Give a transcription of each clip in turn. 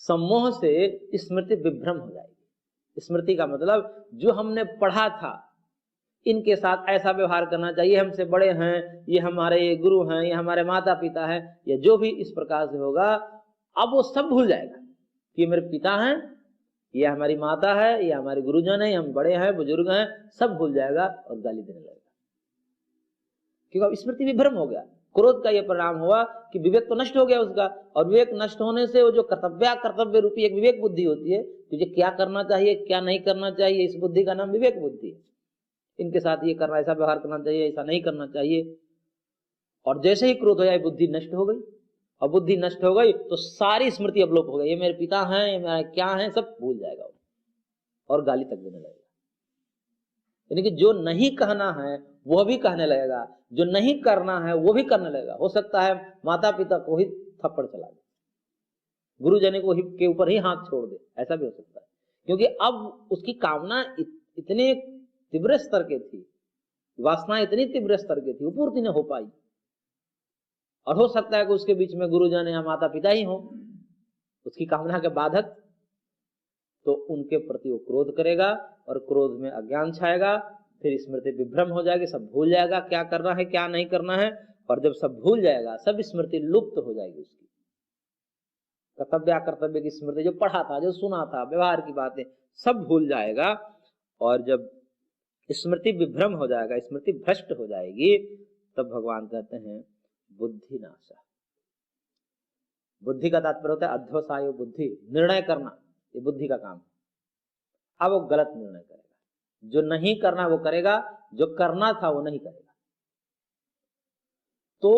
सम्मोह से स्मृति विभ्रम हो जाएगी। स्मृति का मतलब जो हमने पढ़ा था, इनके साथ ऐसा व्यवहार करना चाहिए, हमसे बड़े हैं, ये हमारे गुरु हैं, ये हमारे माता पिता हैं, या जो भी इस प्रकार से होगा, अब वो सब भूल जाएगा कि ये मेरे पिता हैं, ये हमारी माता है, ये हमारे गुरुजन है, हम बड़े हैं, बुजुर्ग हैं, सब भूल जाएगा और गाली देने लगेगा, क्योंकि अब स्मृति विभ्रम हो गया। क्रोध का यह परिणाम हुआ कि विवेक तो नष्ट हो गया उसका, और विवेक नष्ट होने से वो जो कर्तव्य रूपी एक विवेक बुद्धि होती है, तुझे क्या करना चाहिए क्या नहीं करना चाहिए, इस बुद्धि का नाम विवेक बुद्धि है। इनके साथ ये करना, ऐसा व्यवहार करना चाहिए, ऐसा नहीं करना चाहिए। और जैसे ही क्रोध हो जाए बुद्धि नष्ट हो गई, और बुद्धि नष्ट हो गई तो सारी स्मृति अवलोप हो गई, ये मेरे पिता हैं, ये मेरा क्या है, सब भूल जाएगा और गाली तक देने लगेगा। यानी कि जो नहीं कहना है वो भी कहने लगेगा, जो नहीं करना है वो भी करने लगेगा। हो सकता है माता पिता को ही थप्पड़ चला दे, गुरुजन को ही के ऊपर ही हाथ छोड़ दे, ऐसा भी हो सकता है, क्योंकि अब उसकी कामना इतने तीव्र स्तर की थी, वासना इतनी तीव्र स्तर की थी, वो पूर्ति नहीं हो पाई। और हो सकता है कि उसके बीच में गुरुजन या माता पिता ही हो उसकी कामना के बाधक, तो उनके प्रति वो क्रोध करेगा, और क्रोध में अज्ञान छाएगा, फिर स्मृति विभ्रम हो जाएगी, सब भूल जाएगा क्या करना है क्या नहीं करना है। और जब सब भूल जाएगा, सब स्मृति लुप्त हो जाएगी, उसकी कर्तव्य कर्तव्य की स्मृति, जो पढ़ा था, जो सुना था, व्यवहार की बातें सब भूल जाएगा। और जब स्मृति विभ्रम हो जाएगा, स्मृति भ्रष्ट हो जाएगी, तब भगवान कहते हैं बुद्धि नाशा। बुद्धि का तात्पर्य होता है अध्वसायो बुद्धि, निर्णय करना, ये बुद्धि का काम है। अब वो गलत निर्णय करेगा, जो नहीं करना वो करेगा, जो करना था वो नहीं करेगा। तो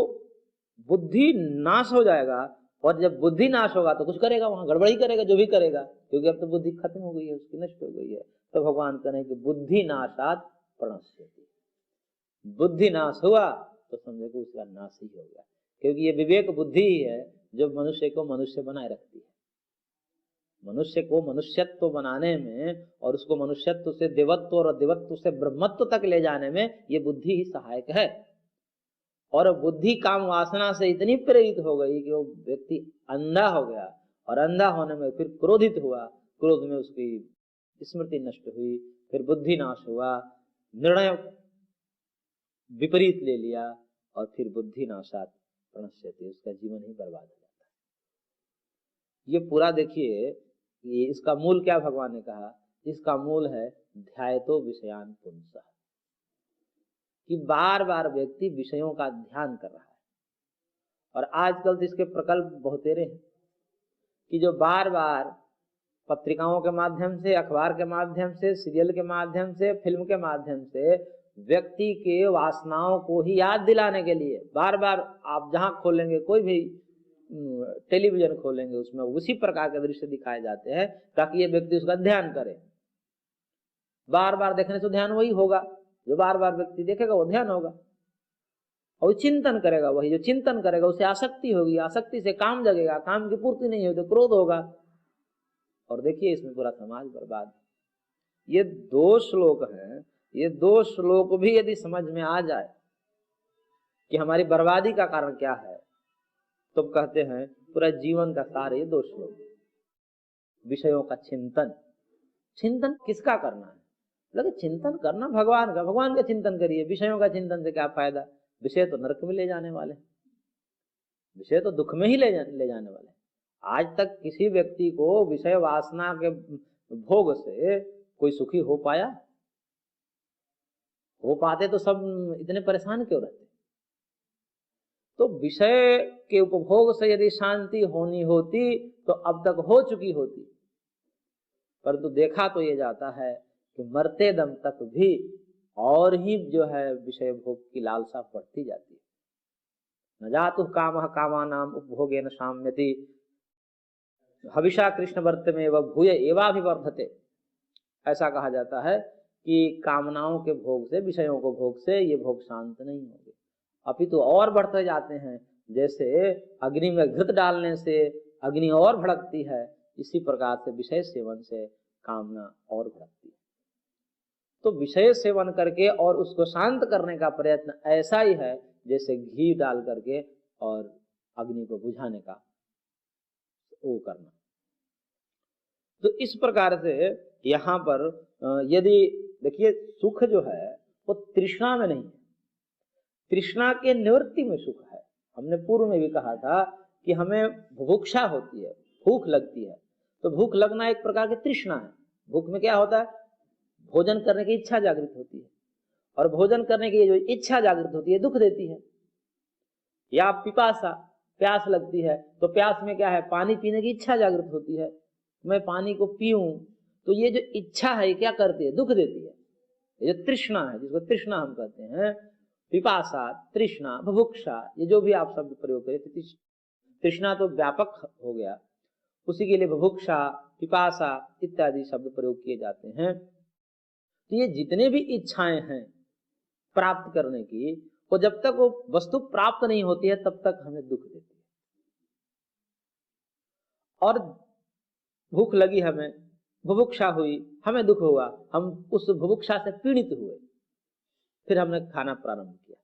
बुद्धि नाश हो जाएगा, और जब बुद्धि नाश होगा तो कुछ करेगा, वहां गड़बड़ी करेगा, जो भी करेगा, क्योंकि अब तो बुद्धि खत्म हो गई है, उसकी नष्ट हो गई है। तो भगवान कह रहे हैं कि बुद्धि नाशात प्रणश्यति, बुद्धि नाश हुआ तो समझो कि उसका नाश ही हो गया, क्योंकि ये विवेक बुद्धि ही है जो मनुष्य को मनुष्य बनाए रखती है। मनुष्य को मनुष्यत्व बनाने में, और उसको मनुष्यत्व से देवत्व और देवत्व से ब्रह्मत्व तक ले जाने में ये बुद्धि ही सहायक है। और बुद्धि काम वासना से इतनी प्रेरित हो गई कि वो व्यक्ति अंधा हो गया, और अंधा होने में फिर क्रोधित हुआ, क्रोध में उसकी स्मृति नष्ट हुई, फिर बुद्धि नाश हुआ, निर्णय विपरीत ले लिया, और फिर बुद्धि नाशात प्रणश्यति, उसका जीवन ही बर्बाद हो जाता है। ये पूरा देखिए, ये इसका मूल क्या भगवान ने कहा, इसका मूल है ध्यायतो विषयान पुंसः, कि बार बार व्यक्ति विषयों का ध्यान कर रहा है। और आजकल तो इसके प्रकल्प बहुतेरे हैं, कि जो बार बार पत्रिकाओं के माध्यम से, अखबार के माध्यम से, सीरियल के माध्यम से, फिल्म के माध्यम से व्यक्ति के वासनाओं को ही याद दिलाने के लिए बार बार आप जहां खोलेंगे, कोई भी टेलीविजन खोलेंगे, उसमें उसी प्रकार के दृश्य दिखाए जाते हैं, ताकि ये व्यक्ति उसका ध्यान करे। बार बार देखने से ध्यान वही होगा, जो बार बार व्यक्ति देखेगा वो ध्यान होगा, और चिंतन करेगा, वही जो चिंतन करेगा उसे आसक्ति होगी, आसक्ति से काम जगेगा, काम की पूर्ति नहीं होगी तो क्रोध होगा। और देखिए इसमें पूरा समाज बर्बाद। ये 2 श्लोक हैं, ये 2 श्लोक भी यदि समझ में आ जाए कि हमारी बर्बादी का कारण क्या है, तो कहते हैं पूरा जीवन का सार ये 2 श्लोक। विषयों का चिंतन, चिंतन किसका करना है? लगे चिंतन करना भगवान का, भगवान का चिंतन करिए। विषयों का चिंतन से क्या फायदा? विषय तो नरक में ले जाने वाले, विषय तो दुख में ही ले जाने वाले। आज तक किसी व्यक्ति को विषय वासना के भोग से कोई सुखी हो पाया? हो पाते तो सब इतने परेशान क्यों रहते? तो विषय के उपभोग से यदि शांति होनी होती तो अब तक हो चुकी होती, परंतु देखा तो ये जाता है कि मरते दम तक भी और ही जो है विषय भोग की लालसा बढ़ती जाती है। न जातु कामः कामानाम उपभोगेन शाम्यति, हविषा कृष्ण वर्तमेव भूय एवाभिवर्धते। ऐसा कहा जाता है कि कामनाओं के भोग से, विषयों को भोग से ये भोग शांत नहीं होंगे, अपितु और बढ़ते जाते हैं। जैसे अग्नि में घृत डालने से अग्नि और भड़कती है, इसी प्रकार से विषय सेवन से कामना और भड़कती है। तो विषय सेवन करके और उसको शांत करने का प्रयत्न ऐसा ही है जैसे घी डाल करके और अग्नि को बुझाने का वो करना। तो इस प्रकार से यहाँ पर यदि देखिए सुख जो है वो तृष्णा में नहीं है, तृष्णा के निवृत्ति में सुख है। हमने पूर्व में भी कहा था कि हमें बुभुक्षा होती है, भूख लगती है, तो भूख लगना एक प्रकार की तृष्णा है। भूख में क्या होता है, भोजन करने की इच्छा जागृत होती है, और भोजन करने की जो इच्छा जागृत होती है दुख देती है। या पिपासा, प्यास लगती है, तो प्यास में क्या है, पानी पीने की इच्छा जागृत होती है, मैं पानी को पीऊं, तो ये जो इच्छा है क्या करती है, दुख देती है। ये जो तृष्णा है, जिसको तृष्णा हम कहते हैं, पिपासा, तृष्णा, बुभुक्षा, ये जो भी आप शब्द प्रयोग करें, तृष्णा तो व्यापक हो गया, उसी के लिए बुभुक्षा, पिपासा इत्यादि शब्द प्रयोग किए जाते हैं। तो ये जितने भी इच्छाएं हैं प्राप्त करने की, वो जब तक वो वस्तु प्राप्त नहीं होती है तब तक हमें दुख देती है। और भूख लगी, हमें बुभुक्षा हुई, हमें दुख हुआ, हम उस बुभुक्षा से पीड़ित हुए, फिर हमने खाना प्रारंभ किया,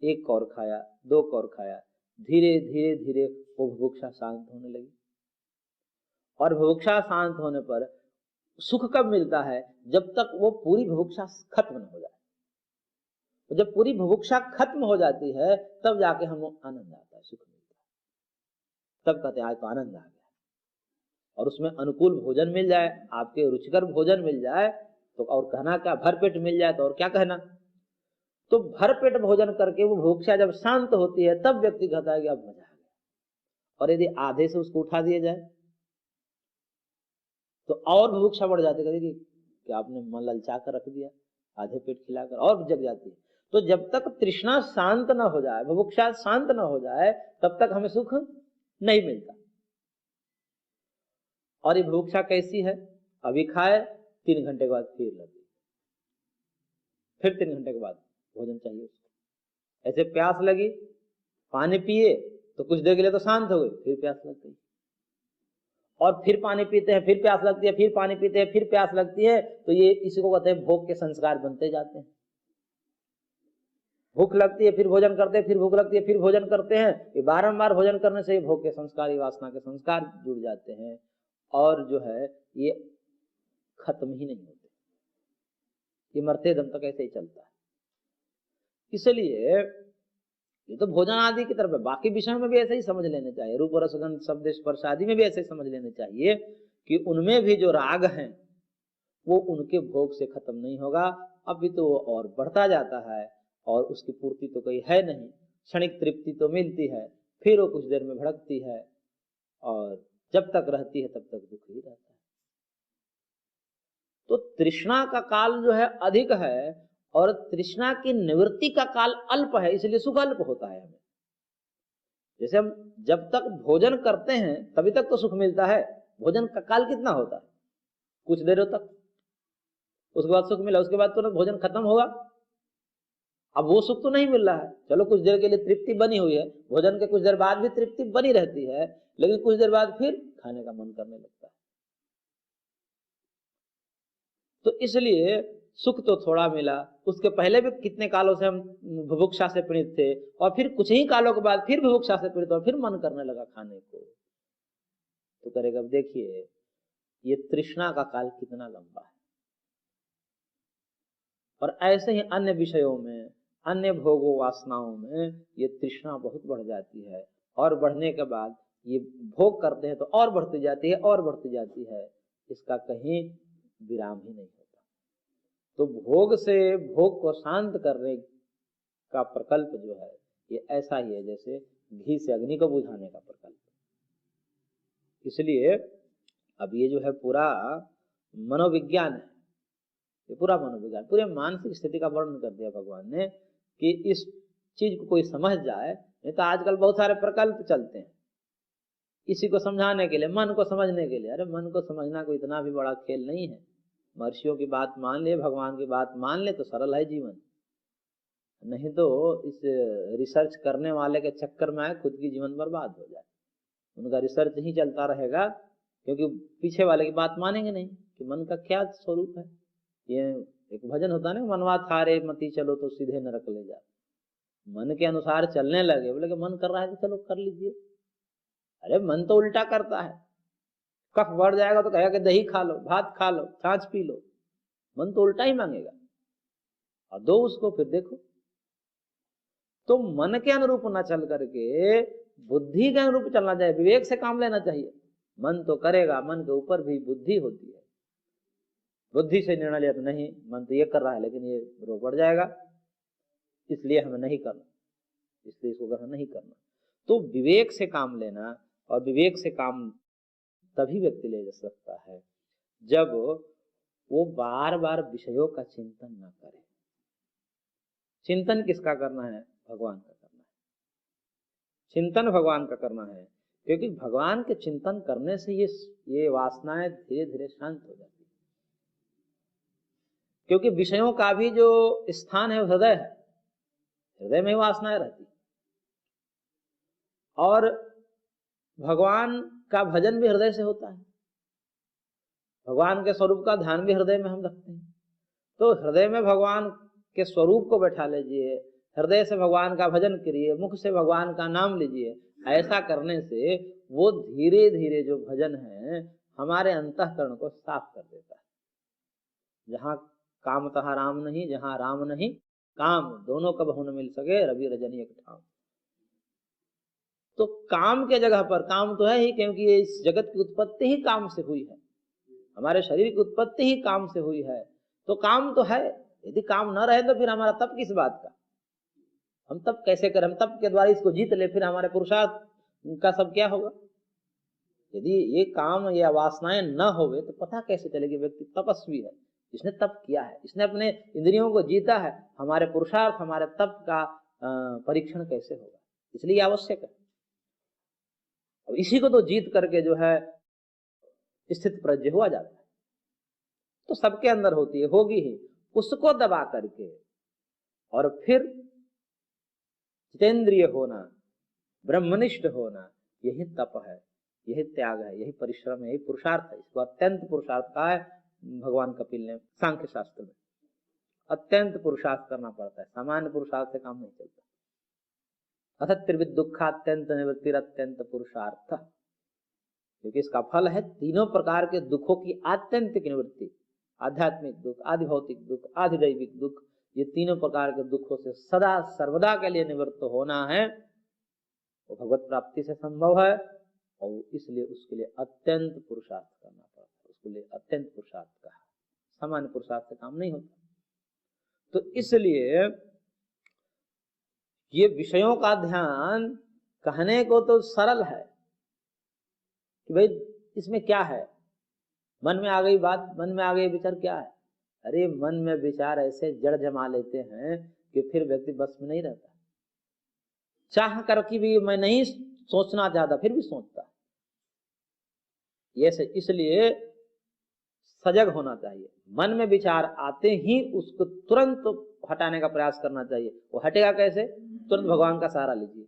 एक कौर खाया, दो कौर खाया, धीरे धीरे धीरे वो बुभुक्षा शांत होने लगी। और बुभुक्षा शांत होने पर सुख कब मिलता है, जब तक वो पूरी बुभुक्षा खत्म न हो जाए। तो जब पूरी बुभुक्षा खत्म हो जाती है तब जाके हम आनंद आता है, सुख मिलता है, तब कहते हैं आज तो आनंद आ गया। और उसमें अनुकूल भोजन मिल जाए, आपके रुचिकर भोजन मिल जाए तो और कहना क्या, भर पेट मिल जाए तो और क्या कहना। तो भर पेट भोजन करके वो बुभुक्षा जब शांत होती है तब व्यक्ति कहता है कि अब मजा आ गया। और यदि आधे से उसको उठा दिया जाए तो और बुभुक्षा बढ़ जाती है, कि आपने मन ललचा कर रख दिया, आधे पेट खिलाकर और जग जाती है। तो जब तक तृष्णा शांत न हो जाए, बुभुक्षा शांत न हो जाए, तब तक हमें सुख नहीं मिलता। और ये बुभुक्षा कैसी है, अभी खाए 3 घंटे के बाद फिर लगी, फिर 3 घंटे के बाद भोजन चाहिए उसको। ऐसे प्यास लगी, पानी पिए तो कुछ देर के लिए तो शांत हो गई, फिर प्यास लग गई, और फिर पानी पीते हैं, फिर प्यास लगती है, फिर पानी पीते हैं, फिर प्यास लगती है। तो ये इसी को कहते हैं भोग के संस्कार बनते जाते हैं। भूख लगती है फिर भोजन करते हैं, फिर भूख लगती है फिर भोजन करते हैं। ये बारंबार भोजन करने से भोग के संस्कार, ये वासना के संस्कार जुड़ जाते हैं, और जो है ये खत्म ही नहीं होते, ये मरते दम तक ऐसे ही चलता है। इसलिए ये तो भोजन आदि की तरफ है, बाकी विषयों में भी ऐसे ही समझ लेने चाहिए। रूप रस गंध शब्द स्पर्श आदि में भी ऐसे ही समझ लेने चाहिए कि उनमें भी जो राग हैं वो उनके भोग से खत्म नहीं होगा, अभी तो वो और बढ़ता जाता है, और उसकी पूर्ति तो कोई है नहीं। क्षणिक तृप्ति तो मिलती है, फिर वो कुछ देर में भड़कती है, और जब तक रहती है तब तक दुख ही रहता है। तो तृष्णा का काल जो है अधिक है, और तृष्णा की निवृत्ति का काल अल्प है, इसलिए सुख अल्प होता है हमें। जैसे हम जब तक भोजन करते हैं तभी तक तो सुख मिलता है, भोजन का काल कितना होता है, कुछ देर तक, उसके बाद सुख मिला, उसके बाद तो भोजन खत्म होगा, अब वो सुख तो नहीं मिल रहा है। चलो कुछ देर के लिए तृप्ति बनी हुई है, भोजन के कुछ देर बाद भी तृप्ति बनी रहती है, लेकिन कुछ देर बाद फिर खाने का मन करने लगता है। तो इसलिए सुख तो थोड़ा मिला, उसके पहले भी कितने कालों से हम बुभुक्षा से पीड़ित थे, और फिर कुछ ही कालों के बाद फिर बुभुक्षा से पीड़ित, और फिर मन करने लगा खाने को। तो करेगा, अब देखिए ये तृष्णा का काल कितना लंबा है। और ऐसे ही अन्य विषयों में, अन्य भोगों वासनाओं में ये तृष्णा बहुत बढ़ जाती है, और बढ़ने के बाद ये भोग करते हैं तो और बढ़ती जाती है, और बढ़ती जाती है, इसका कहीं विराम ही नहीं होता। तो भोग से भोग को शांत करने का प्रकल्प जो है ये ऐसा ही है जैसे घी से अग्नि को बुझाने का प्रकल्प। इसलिए अब ये जो है पूरा मनोविज्ञान है, ये पूरा मनोविज्ञान, पूरे मानसिक स्थिति का वर्णन कर दिया भगवान ने, कि इस चीज को कोई समझ जाए। नहीं तो आजकल बहुत सारे प्रकल्प चलते हैं इसी को समझाने के लिए, मन को समझने के लिए। अरे मन को समझना कोई इतना भी बड़ा खेल नहीं है, महर्षियों की बात मान ले, भगवान की बात मान ले तो सरल है जीवन। नहीं तो इस रिसर्च करने वाले के चक्कर में खुद की जीवन बर्बाद हो जाए। उनका रिसर्च ही चलता रहेगा, क्योंकि पीछे वाले की बात मानेंगे नहीं कि मन का क्या स्वरूप है। ये एक भजन होता है ना, मनवा थारे मती चलो तो सीधे नरक ले जा। मन के अनुसार चलने लगे, बोले कि मन कर रहा है तो चलो कर लीजिए। अरे मन तो उल्टा करता है, कफ बढ़ जाएगा तो कहेगा कि दही खा लो, भात खा लो, छाछ पी लो। मन तो उल्टा ही मांगेगा, और दो उसको, फिर देखो। तो मन के अनुरूप न चल करके बुद्धि के अनुरूप चलना चाहिए, विवेक से काम लेना चाहिए। मन तो करेगा, मन के ऊपर भी बुद्धि होती है। बुद्धि से निर्णय लिया तो नहीं, मन तो ये कर रहा है लेकिन ये रोग बढ़ जाएगा, इसलिए हमें नहीं करना, इसलिए इसको ग्रहण नहीं करना। तो विवेक से काम लेना, और विवेक से काम तभी व्यक्ति ले जा सकता है जब वो बार बार विषयों का चिंतन न करे। चिंतन किसका करना है? भगवान का करना है। चिंतन भगवान का करना है, क्योंकि भगवान के चिंतन करने से ये वासनाएं धीरे धीरे शांत हो जाती है। क्योंकि विषयों का भी जो स्थान है हृदय है, हृदय में वासनाएं रहती, और भगवान का भजन भी हृदय से होता है, भगवान के स्वरूप का ध्यान भी हृदय में हम रखते हैं। तो हृदय में भगवान के स्वरूप को बैठा लीजिए, हृदय से भगवान का भजन करिए, मुख से भगवान का नाम लीजिए। ऐसा करने से वो धीरे धीरे जो भजन है हमारे अंतःकरण को साफ कर देता है। जहाँ काम तहाँ राम नहीं, जहाँ राम नहीं काम, दोनों कब न मिल सके, रवि रजनी एक ठाम। तो काम के जगह पर काम तो है ही, क्योंकि इस जगत की उत्पत्ति ही काम से हुई है, हमारे शरीर की उत्पत्ति ही काम से हुई है। तो काम तो है, यदि काम न रहे तो फिर हमारा तप किस बात का? हम तप कैसे करें? हम तप के द्वारा इसको जीत ले, फिर हमारे पुरुषार्थ का सब क्या होगा? यदि ये काम या वासनाएं न होवे तो पता कैसे चलेगी व्यक्ति तपस्वी है, इसने तप किया है, इसने अपने इंद्रियों को जीता है। हमारे पुरुषार्थ, हमारे तप का परीक्षण कैसे होगा? इसलिए आवश्यक है। और इसी को तो जीत करके जो है स्थित प्रज्ञ हुआ जाता है। तो सबके अंदर होती है, होगी ही, उसको दबा करके और फिर जितेंद्रिय होना, ब्रह्मनिष्ठ होना, यही तप है, यही त्याग है, यही परिश्रम है, यही पुरुषार्थ है। इसको अत्यंत पुरुषार्थ कहा है भगवान कपिल ने सांख्य शास्त्र में। अत्यंत पुरुषार्थ करना पड़ता है, सामान्य पुरुषार्थ से काम नहीं चलता। अथ त्रिविध दुखात्यंत निवृत्ति अत्यंत पुरुषार्थ, क्योंकि इसका फल है तीनों प्रकार के दुखों की आत्यंतिक निवृत्ति। आध्यात्मिक दुख, आदि भौतिक दुख, आदि दैविक दुख, ये तीनों प्रकार के दुखों से सदा सर्वदा के लिए निवृत्त होना है, वो भगवत प्राप्ति से संभव है। और इसलिए उसके लिए अत्यंत पुरुषार्थ करना पड़ता है, उसके लिए अत्यंत पुरुषार्थ कहा, सामान्य पुरुषार्थ से काम नहीं होता। तो इसलिए ये विषयों का ध्यान कहने को तो सरल है कि भाई इसमें क्या है, मन में आ गई बात, मन में आ गई विचार, क्या है? अरे मन में विचार ऐसे जड़ जमा लेते हैं कि फिर व्यक्ति बस में नहीं रहता। चाह कर कि भी मैं नहीं सोचना चाहता, फिर भी सोचता है। ये इसलिए सजग होना चाहिए। मन में विचार आते ही उसको तुरंत हटाने का प्रयास करना चाहिए। वो हटेगा कैसे? तुरंत भगवान का सहारा लीजिए,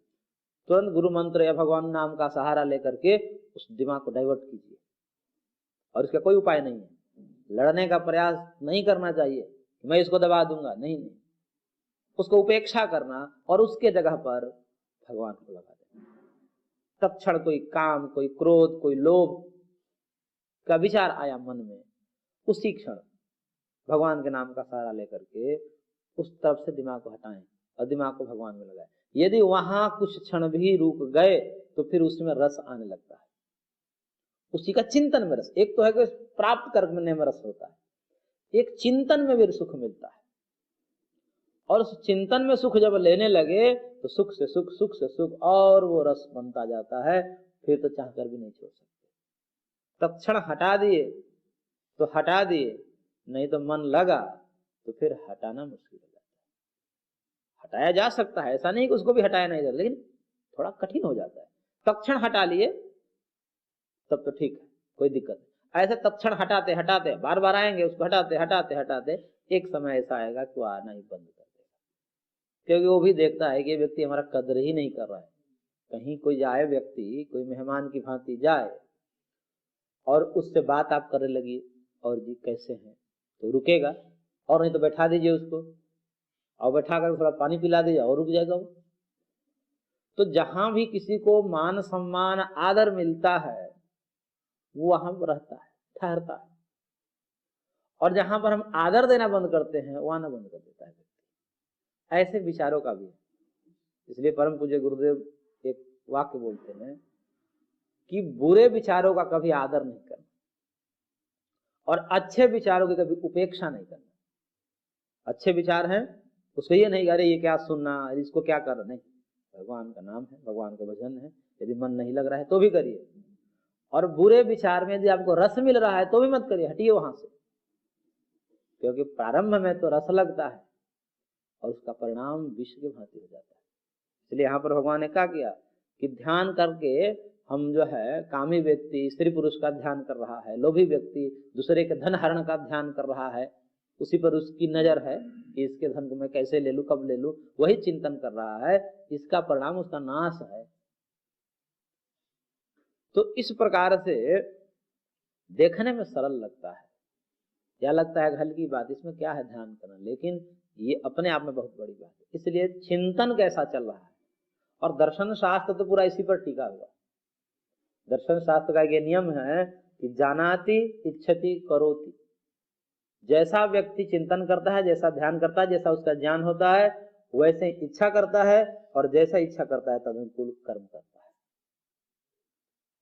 तुरंत गुरु मंत्र या भगवान नाम का सहारा लेकर के उस दिमाग को डाइवर्ट कीजिए। और इसका कोई उपाय नहीं है, लड़ने का प्रयास नहीं करना चाहिए, मैं इसको दबा दूंगा, नहीं नहीं, उसको उपेक्षा करना और उसके जगह पर भगवान को लगा देना। तत्क्षण कोई काम, कोई क्रोध, कोई लोभ का विचार आया मन में, उसी क्षण भगवान के नाम का सहारा लेकर के उस तरफ से दिमाग को हटाएं और दिमाग को भगवान में लगाएं। यदि वहां कुछ क्षण भी रुक गए तो फिर उसमें रस आने लगता है, उसी का चिंतन में रस। एक तो है कि प्राप्त करने में रस होता है, एक चिंतन में भी सुख मिलता है। और उस चिंतन में सुख जब लेने लगे तो सुख से सुख, सुख से सुख, और वो रस बनता जाता है, फिर तो चाहकर भी नहीं छोड़ सकते। तत्क्षण हटा दिए तो हटा दिए, नहीं तो मन लगा तो फिर हटाना मुश्किल हो जाता है। हटाया जा सकता है, ऐसा नहीं कि उसको भी हटाया नहीं जाता, लेकिन थोड़ा कठिन हो जाता है। तत्क्षण हटा लिए तब तो ठीक है, कोई दिक्कत नहीं। ऐसे तत्क्षण हटाते हटाते बार बार आएंगे, उसको हटाते हटाते हटाते एक समय ऐसा आएगा कि वो आना ही बंद कर देगा, क्योंकि वो भी देखता है कि ये व्यक्ति हमारा कदर ही नहीं कर रहा है। कहीं कोई जाए व्यक्ति, कोई मेहमान की भांति जाए और उससे बात आप करने लगी, और जी कैसे हैं, तो रुकेगा, और नहीं तो बैठा दीजिए उसको, और बैठा कर थोड़ा पानी पिला दीजिए और रुक जाएगा वो। तो जहां भी किसी को मान सम्मान आदर मिलता है वो वहां रहता है, ठहरता है। और जहां पर हम आदर देना बंद करते हैं वो आना बंद कर देता है व्यक्ति। ऐसे विचारों का भी है। इसलिए परम पूज्य गुरुदेव एक वाक्य बोलते हैं कि बुरे विचारों का कभी आदर नहीं करना और अच्छे विचारों की कभी उपेक्षा नहीं करना। अच्छे विचार हैं उसको ये नहीं, अरे ये क्या सुनना, इसको क्या करना, नहीं, भगवान का नाम है, भगवान का भजन है, यदि मन नहीं लग रहा है तो भी करिए। और बुरे विचार में यदि आपको रस मिल रहा है तो भी मत करिए, हटिए वहां से, क्योंकि प्रारंभ में तो रस लगता है और उसका परिणाम विष के भांति हो जाता है। इसलिए यहाँ पर भगवान ने क्या किया कि ध्यान करके हम जो है, कामी व्यक्ति स्त्री पुरुष का ध्यान कर रहा है, लोभी व्यक्ति दूसरे के धन हरण का ध्यान कर रहा है, उसी पर उसकी नजर है कि इसके धन को मैं कैसे ले लूं, कब ले लूं, वही चिंतन कर रहा है, इसका परिणाम उसका नाश है। तो इस प्रकार से देखने में सरल लगता है, क्या लगता है हल्की बात, इसमें क्या है ध्यान करना, लेकिन ये अपने आप में बहुत बड़ी बात है। इसलिए चिंतन कैसा चल रहा है, और दर्शन शास्त्र तो पूरा इसी पर टिका हुआ। दर्शन शास्त्र का ये नियम है कि जानाति इच्छति करोति। जैसा व्यक्ति चिंतन करता है, जैसा ध्यान करता है, जैसा उसका ज्ञान होता है, वैसे इच्छा करता है, और जैसा इच्छा करता है तदनुकूल कर्म करता है।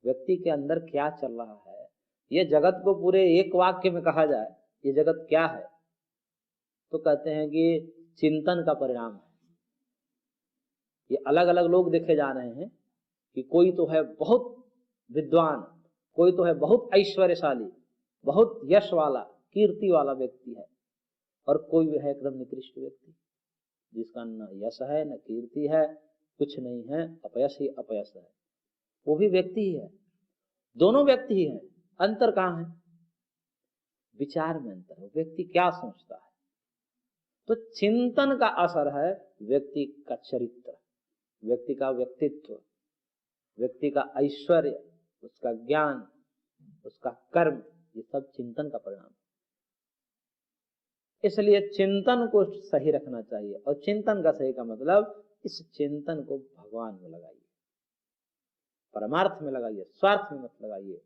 व्यक्ति के अंदर क्या चल रहा है, ये जगत को पूरे एक वाक्य में कहा जाए ये जगत क्या है, तो कहते हैं कि चिंतन का परिणाम है। ये अलग अलग लोग देखे जा रहे हैं कि कोई तो है बहुत विद्वान, कोई तो है बहुत ऐश्वर्यशाली, बहुत यश वाला, कीर्ति वाला व्यक्ति है, और कोई है एकदम निकृष्ट व्यक्ति जिसका न यश है न कीर्ति है, कुछ नहीं है, अपयश ही अपयश है। वो भी व्यक्ति ही है, दोनों व्यक्ति ही है, अंतर कहाँ है, विचार में अंतर है, व्यक्ति क्या सोचता है। तो चिंतन का असर है व्यक्ति का चरित्र, व्यक्ति का व्यक्तित्व, व्यक्ति का ऐश्वर्य, उसका ज्ञान, उसका कर्म, ये सब चिंतन का परिणाम है। इसलिए चिंतन को सही रखना चाहिए, और चिंतन का सही का मतलब इस चिंतन को भगवान में लगाइए, परमार्थ में लगाइए, स्वार्थ में मत लगाइए।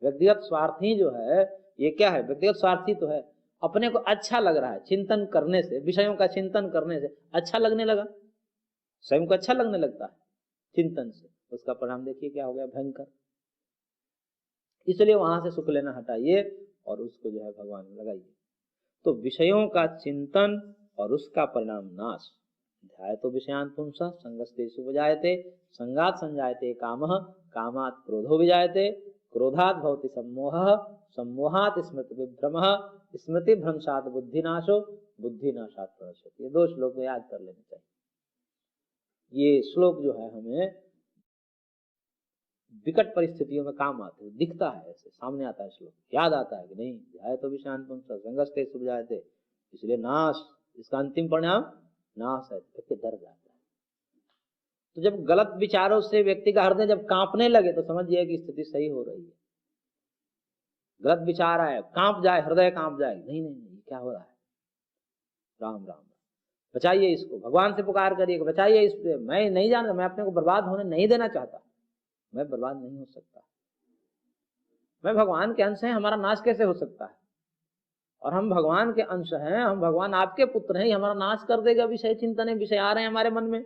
व्यक्तिगत स्वार्थी जो है ये क्या है, व्यक्तिगत स्वार्थी तो है, अपने को अच्छा लग रहा है चिंतन करने से, विषयों का चिंतन करने से अच्छा लगने लगा, स्वयं को अच्छा लगने लगता है चिंतन से, उसका परिणाम देखिए क्या हो गया, भयंकर। इसलिए वहां से सुख लेना हटाइए और उसको जो है भगवान में लगाइए। तो विषयों का चिंतन और उसका परिणाम नाश। ध्याय तो विषयान पुंसः संगस्तेषु विजायते, संगात संजायते कामः, कामात् क्रोधो विजायते, क्रोधात् भवति सम्मोहः, सम्मोहात् स्मृति विभ्रमः, स्मृति भ्रंशात् बुद्धिनाशो, बुद्धिनाशात् प्रणश्यति। ये 2 श्लोक में याद कर लेने चाहिए। ये श्लोक जो है हमें विकट परिस्थितियों में काम आते हैं, दिखता है, ऐसे सामने आता है श्लोक, याद आता है कि नहीं, ध्याय तो विषयान पुंसः संगस्तेषु विजायते, इसलिए नाश, इसका अंतिम परिणाम नाश है, व्यक्ति डर जाता है। तो जब गलत विचारों से व्यक्ति का हृदय जब कांपने लगे तो समझिए कि स्थिति सही हो रही है। गलत विचार आए, कांप जाए, हृदय कांप जाए, नहीं नहीं नहीं, क्या हो रहा है, राम राम, बचाइए इसको, भगवान से पुकार करिए, बचाइए इससे, मैं नहीं जानता, मैं अपने को बर्बाद होने नहीं देना चाहता, मैं बर्बाद नहीं हो सकता, मैं भगवान के अंश हैं, हमारा नाश कैसे हो सकता है, और हम भगवान के अंश हैं, हम भगवान आपके पुत्र हैं, हमारा नाश कर देगा विषय चिंतन, विषय आ रहे हैं हमारे मन में।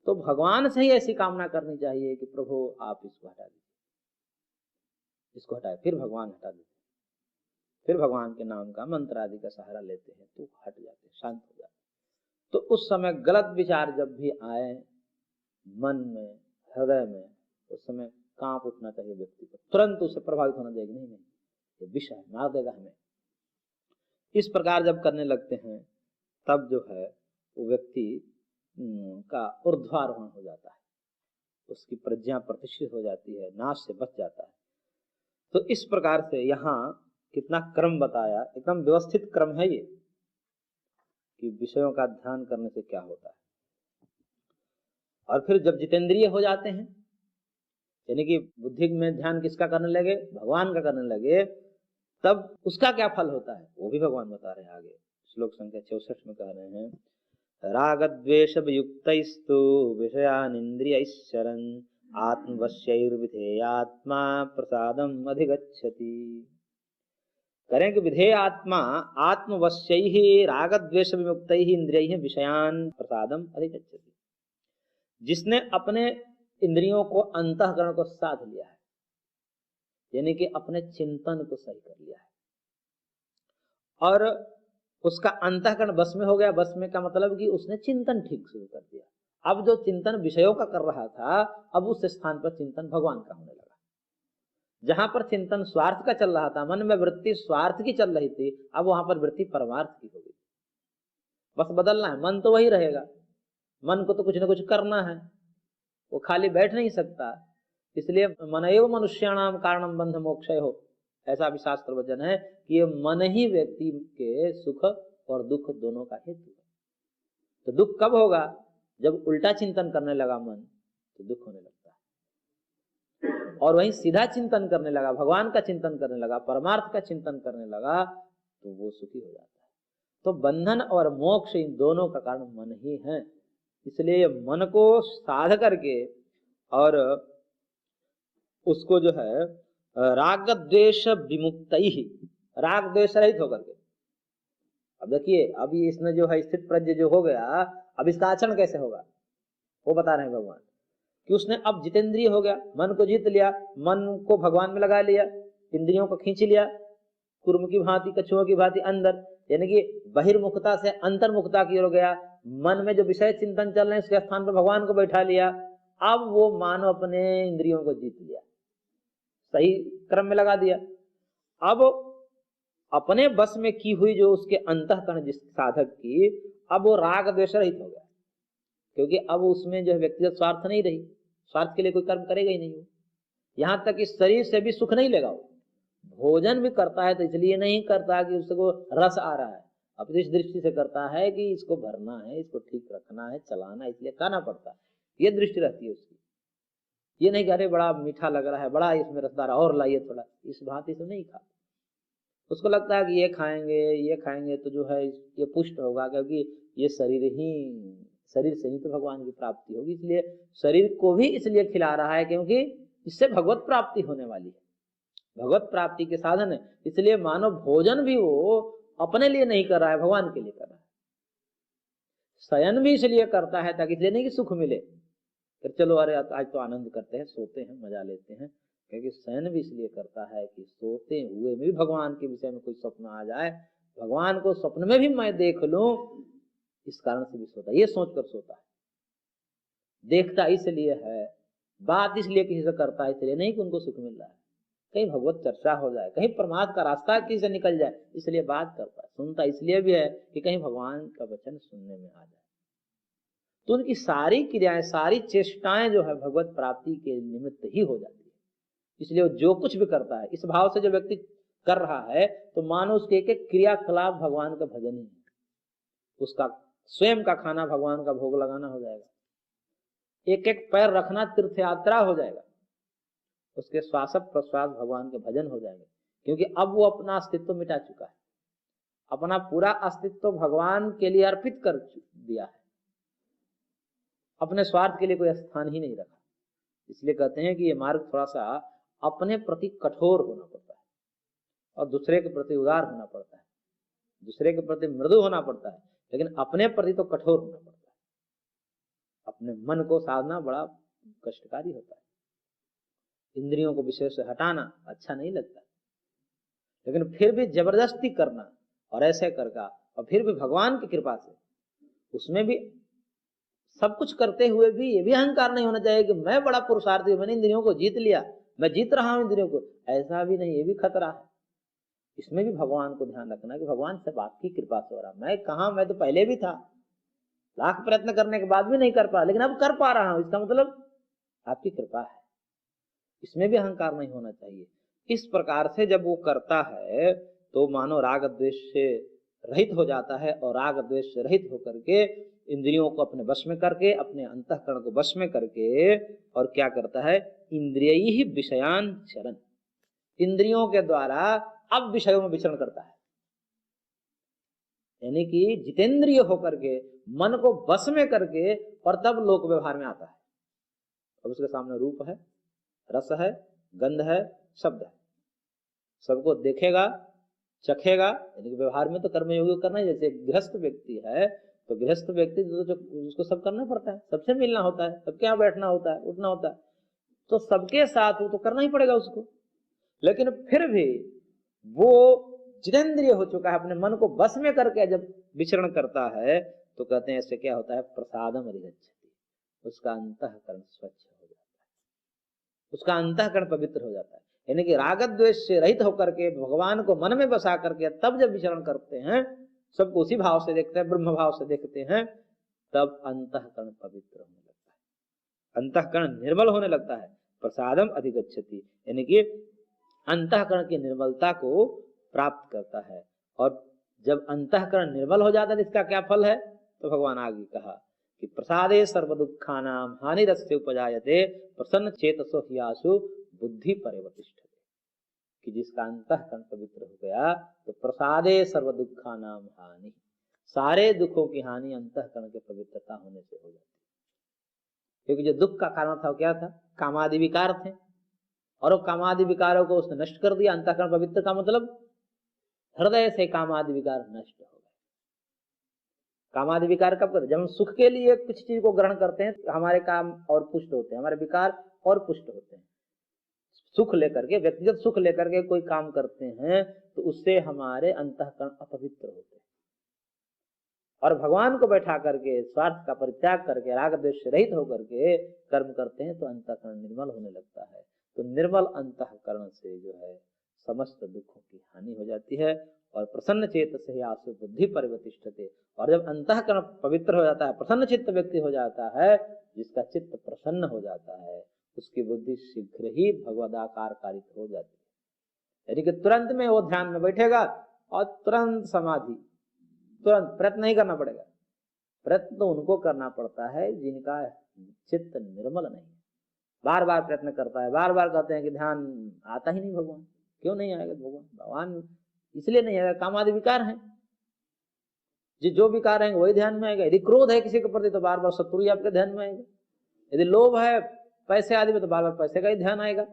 तो भगवान से ही ऐसी कामना करनी चाहिए कि प्रभु आप इसको हटा दीजिए, इसको हटाए, फिर भगवान हटा देते, फिर भगवान के नाम का मंत्र आदि का सहारा लेते हैं तो हट जाते, शांत हो जाते। तो उस समय गलत विचार जब भी आए मन में, हृदय में, उस समय कांप उठना चाहिए व्यक्ति को, तुरंत उससे प्रभावित होना चाहिए, नहीं नहीं ये विष है, मार देगा हमें। इस प्रकार जब करने लगते हैं तब जो है वो व्यक्ति का ऊर्ध्वारोहण हो जाता है, उसकी प्रज्ञा प्रतिष्ठित हो जाती है, नाश से बच जाता है। तो इस प्रकार से यहाँ कितना क्रम बताया, एकदम व्यवस्थित क्रम है ये, कि विषयों का ध्यान करने से क्या होता है। और फिर जब जितेंद्रिय हो जाते हैं, यानी कि बुद्धि में ध्यान किसका करने लगे, भगवान का करने लगे, तब उसका क्या फल होता है वो भी भगवान बता रहे हैं आगे। श्लोक संख्या 64 में कह रहे हैं, राग द्वेष युक्तस्तु विषयान इंद्रियश्चरन् आत्मवश्यैर्विधेयात्मा प्रसादम अधिगच्छति। करें कि विधेय आत्मा आत्मवश्यैः रागद्वेष विमुक्तैः इंद्रियैः विषयान प्रसादम अधिगच्छति। जिसने अपने इंद्रियों को अंतःकरण को साध लिया है, यानी कि अपने चिंतन को सही कर लिया है, और उसका अंतःकरण बस में हो गया। बस में का मतलब कि उसने चिंतन ठीक शुरू कर दिया। अब जो चिंतन विषयों का कर रहा था, अब उस स्थान पर चिंतन भगवान का होने लगा। जहां पर चिंतन स्वार्थ का चल रहा था, मन में वृत्ति स्वार्थ की चल रही थी, अब वहां पर वृत्ति परमार्थ की हो गई। बस बदलना है, मन तो वही रहेगा। मन को तो कुछ ना कुछ करना है, वो खाली बैठ नहीं सकता। इसलिए मन एव मनुष्याणाम कारणम बंध मोक्षय हो, ऐसा भी शास्त्र वचन है कि ये मन ही व्यक्ति के सुख और दुख दोनों का हेतु है। तो दुख कब होगा? जब उल्टा चिंतन करने लगा मन, तो दुख होने लगता है। और वहीं सीधा चिंतन करने लगा, भगवान का चिंतन करने लगा, परमार्थ का चिंतन करने लगा, तो वो सुखी हो जाता है। तो बंधन और मोक्ष इन दोनों का कारण मन ही है। इसलिए मन को साध करके और उसको जो है राग द्वेष विमुक्त ही, राग द्वेष रहित होकर के। अब देखिए, अभी इसमें जो है स्थित प्रज्ञ जो हो गया, अब इसका आचरण कैसे होगा वो बता रहे हैं भगवान कि उसने अब जितेंद्रिय हो गया, मन को जीत लिया, मन को भगवान में लगा लिया, इंद्रियों को खींच लिया, कुर्म की भांति कछुओं की भांति अंदर, यानी कि बहिर्मुखता से अंतर्मुखता की ओर गया। मन में जो विषय चिंतन चल रहे हैं उसके स्थान पर भगवान को बैठा लिया। अब वो मानो अपने इंद्रियों को जीत लिया, सही क्रम में लगा दिया। अब अपने बस में की हुई जो उसके अंतःकरण जिस साधक की, अब वो राग द्वेष रहित हो गया, क्योंकि अब उसमें जो है व्यक्तिगत स्वार्थ नहीं रही। स्वार्थ के लिए कोई कर्म करेगा ही नहीं वो। यहां तक कि शरीर से भी सुख नहीं लेगा वो। भोजन भी करता है तो इसलिए नहीं करता कि उसको रस आ रहा है, अपनी इस दृष्टि से करता है कि इसको भरना है, इसको ठीक रखना है, चलाना, इसलिए खाना पड़ता है। ये दृष्टि रहती है उसकी। ये नहीं कि अरे बड़ा मीठा लग रहा है, बड़ा इसमें रसदार और लाइए थोड़ा, इस भांति से नहीं खाता। उसको लगता है कि ये खाएंगे तो जो है ये पुष्ट होगा, क्योंकि ये शरीर से ही तो भगवान की प्राप्ति होगी। इसलिए शरीर को भी इसलिए खिला रहा है क्योंकि इससे भगवत प्राप्ति होने वाली है, भगवत प्राप्ति के साधन है। इसलिए मानव भोजन भी वो अपने लिए नहीं कर रहा है, भगवान के लिए कर रहा है। शयन भी इसलिए करता है ताकि इसलिए नहीं कि सुख मिले, फिर चलो अरे आज तो आनंद करते हैं, सोते हैं, मजा लेते हैं, क्योंकि शयन भी इसलिए करता है कि सोते हुए में भी भगवान के विषय में कोई स्वप्न आ जाए, भगवान को स्वप्न में भी मैं देख लूं, इस कारण से भी सोता है, ये सोचकर सोता है। देखता इसलिए है, बात इसलिए किसी से करता है, इसलिए नहीं कि उनको सुख मिल रहा है, कहीं भगवत चर्चा हो जाए, कहीं परमात्मा का रास्ता किसी से निकल जाए, इसलिए बात करता है। सुनता इसलिए भी है कि कहीं भगवान का वचन सुनने में आ जाए। तो उनकी सारी क्रियाएं, सारी चेष्टाएं जो है भगवत प्राप्ति के निमित्त ही हो जाती है। इसलिए वो जो कुछ भी करता है, इस भाव से जो व्यक्ति कर रहा है, तो मानो उसके एक एक क्रियाकलाप भगवान का भजन ही है। उसका स्वयं का खाना भगवान का भोग लगाना हो जाएगा, एक एक पैर रखना तीर्थ यात्रा हो जाएगा, उसके श्वास प्रश्वास भगवान के भजन हो जाएंगे, क्योंकि अब वो अपना अस्तित्व मिटा चुका है, अपना पूरा अस्तित्व भगवान के लिए अर्पित कर दिया है, अपने स्वार्थ के लिए कोई स्थान ही नहीं रखा। इसलिए कहते हैं कि ये मार्ग थोड़ा सा अपने प्रति कठोर होना पड़ता है और दूसरे के प्रति उदार होना पड़ता है, दूसरे के प्रति मृदु होना पड़ता है, लेकिन अपने प्रति तो कठोर होना पड़ता है। अपने मन को साधना बड़ा कष्टकारी होता है, इंद्रियों को विषय से हटाना अच्छा नहीं लगता, लेकिन फिर भी जबरदस्ती करना और ऐसे करका, और फिर भी भगवान की कृपा से, उसमें भी सब कुछ करते हुए भी ये भी अहंकार नहीं होना चाहिए कि मैं बड़ा पुरुषार्थी हूं, मैंने इंद्रियों को जीत लिया, मैं जीत रहा हूं इंद्रियों को, ऐसा भी नहीं, ये भी खतरा है। इसमें भी भगवान को ध्यान रखना कि भगवान सब आपकी कृपा से हो रहा, मैं कहा, मैं तो पहले भी था, लाख प्रयत्न करने के बाद भी नहीं कर पा, लेकिन अब कर पा रहा हूं, इसका मतलब आपकी कृपा है। इसमें भी अहंकार नहीं होना चाहिए। इस प्रकार से जब वो करता है तो मानो राग द्वेष से रहित हो जाता है, और राग द्वेष से रहित होकर के इंद्रियों को अपने वश में करके, अपने अंतःकरण को वश में करके, और क्या करता है, इंद्रिय ही विषयान चरण, इंद्रियों के द्वारा अब विषयों में विचरण करता है, यानी कि जितेंद्रिय होकर के मन को वश में करके, और तब लोक व्यवहार में आता है। अब उसके सामने रूप है, रस है, गंध है, शब्द है, सबको देखेगा, चखेगा। यानी कि व्यवहार में तो कर्मयोगी को करना ही, जैसे गृहस्थ व्यक्ति है तो गृहस्थ व्यक्ति तो उसको सब करना पड़ता है, सबसे मिलना होता है, सबके यहाँ बैठना होता है, उठना होता है, तो सबके साथ वो तो करना ही पड़ेगा उसको। लेकिन फिर भी वो जितेंद्रिय हो चुका है, अपने मन को बस में करके जब विचरण करता है तो कहते हैं इससे क्या होता है, प्रसादम अधिगच्छति, उसका अंतःकरण स्वच्छ हो जाता है, उसका अंतःकरण पवित्र हो जाता है। यानी कि राग द्वेष से रहित होकर के भगवान को मन में बसा करके तब जब विचरण करते हैं, सबको उसी भाव से देखते हैं, ब्रह्म भाव से देखते हैं, तब अंतःकरण पवित्र होने लगता है, अंतःकरण निर्मल होने लगता है। प्रसादम अधिगच्छति यानी कि अंतःकरण की निर्मलता को प्राप्त करता है। और जब अंतःकरण निर्मल हो जाता है इसका क्या फल है, तो भगवान आगे कहा कि प्रसादे सर्व दुखानाम हानिरस्य उपजायते प्रसन्न चेतसो ह्यासु बुद्धि परिवतिष्ठते, कि जिसका अंतःकरण पवित्र हो गया तो प्रसादे सर्व दुखानाम हानि, सारे दुखों की हानि अंतःकरण के पवित्रता होने से हो जाती है। क्योंकि जो दुख का कारण था वो क्या था, कामादि विकार थे, और वो कामादि विकारों को उसने नष्ट कर दिया। अंतःकरण पवित्र का मतलब हृदय से कामादि विकार नष्ट हो गए। कामादि विकार कब करते, जब हम सुख के लिए कुछ चीज को ग्रहण करते हैं, हमारे काम और पुष्ट होते हैं, हमारे विकार और पुष्ट होते हैं। सुख लेकर के, व्यक्तिगत सुख लेकर के कोई काम करते हैं तो उससे हमारे अंतःकरण अपवित्र होते हैं। और भगवान को बैठा करके स्वार्थ का परित्याग करके राग द्वेष से रहित होकर के कर्म करते हैं तो अंतःकरण निर्मल होने लगता है। तो निर्मल अंतःकरण से जो है समस्त दुखों की हानि हो जाती है। और प्रसन्न चेत से आसु बुद्धि परिवतिष्ठते, और जब अंतःकरण पवित्र हो जाता है, प्रसन्न चित्त व्यक्ति हो जाता है, जिसका चित्त प्रसन्न हो जाता है, उसकी बुद्धि शीघ्र ही भगवदाकार कारित हो जाती है। यानी कि तुरंत में वो ध्यान में बैठेगा और तुरंत समाधि, तुरंत प्रयत्न नहीं करना पड़ेगा। प्रयत्न तो उनको करना पड़ता है जिनका चित्त निर्मल नहीं है, बार बार प्रयत्न करता है, बार बार कहते हैं कि ध्यान आता ही नहीं भगवान। क्यों नहीं आएगा भगवान इसलिए नहीं आएगा, कामादि विकार है, जो विकार है वही ध्यान में आएगा। यदि क्रोध है किसी के प्रति तो बार बार शत्रु ही आपके ध्यान में आएगा। यदि लोभ है पैसे आदि में तो बार बार पैसे का ही ध्यान आएगा।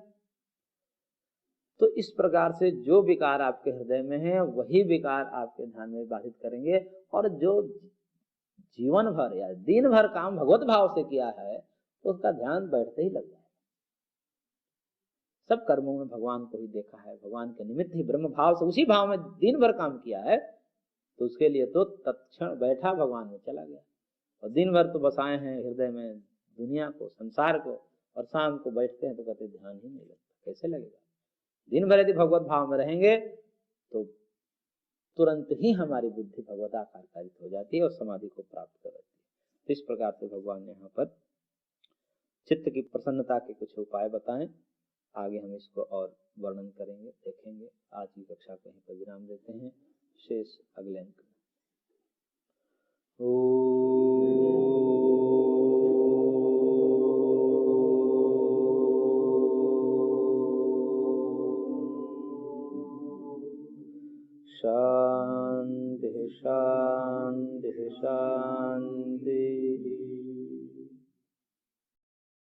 तो इस प्रकार से जो विकार आपके हृदय में है वही विकार आपके ध्यान में बाधित करेंगे। और जो जीवन भर या दिन भर काम भगवत भाव से किया है तो उसका ध्यान बैठते ही लग जाएगा। सब कर्मों में भगवान को ही देखा है, भगवान के निमित्त ही ब्रह्म भाव से उसी भाव में दिन भर काम किया है, तो उसके लिए तो तत्क्षण बैठा भगवान में चला गया। और दिन भर तो बसाए हैं हृदय में दुनिया को, संसार को, और शाम को बैठते हैं तो कहते ध्यान ही नहीं लगता। कैसे लगेगा? दिन भर यदि भगवत भाव में रहेंगे तो तुरंत ही हमारी बुद्धि भगवदाकार कारित हो जाती है और समाधि को प्राप्त कर लेती है। इस प्रकार से भगवान ने यहाँ पर चित्त की प्रसन्नता के कुछ उपाय बताएं। आगे हम इसको और वर्णन करेंगे, देखेंगे। आज की कक्षा को यहीं पर विराम देते हैं, शेष अगले अंक में। शांति शांति शांति।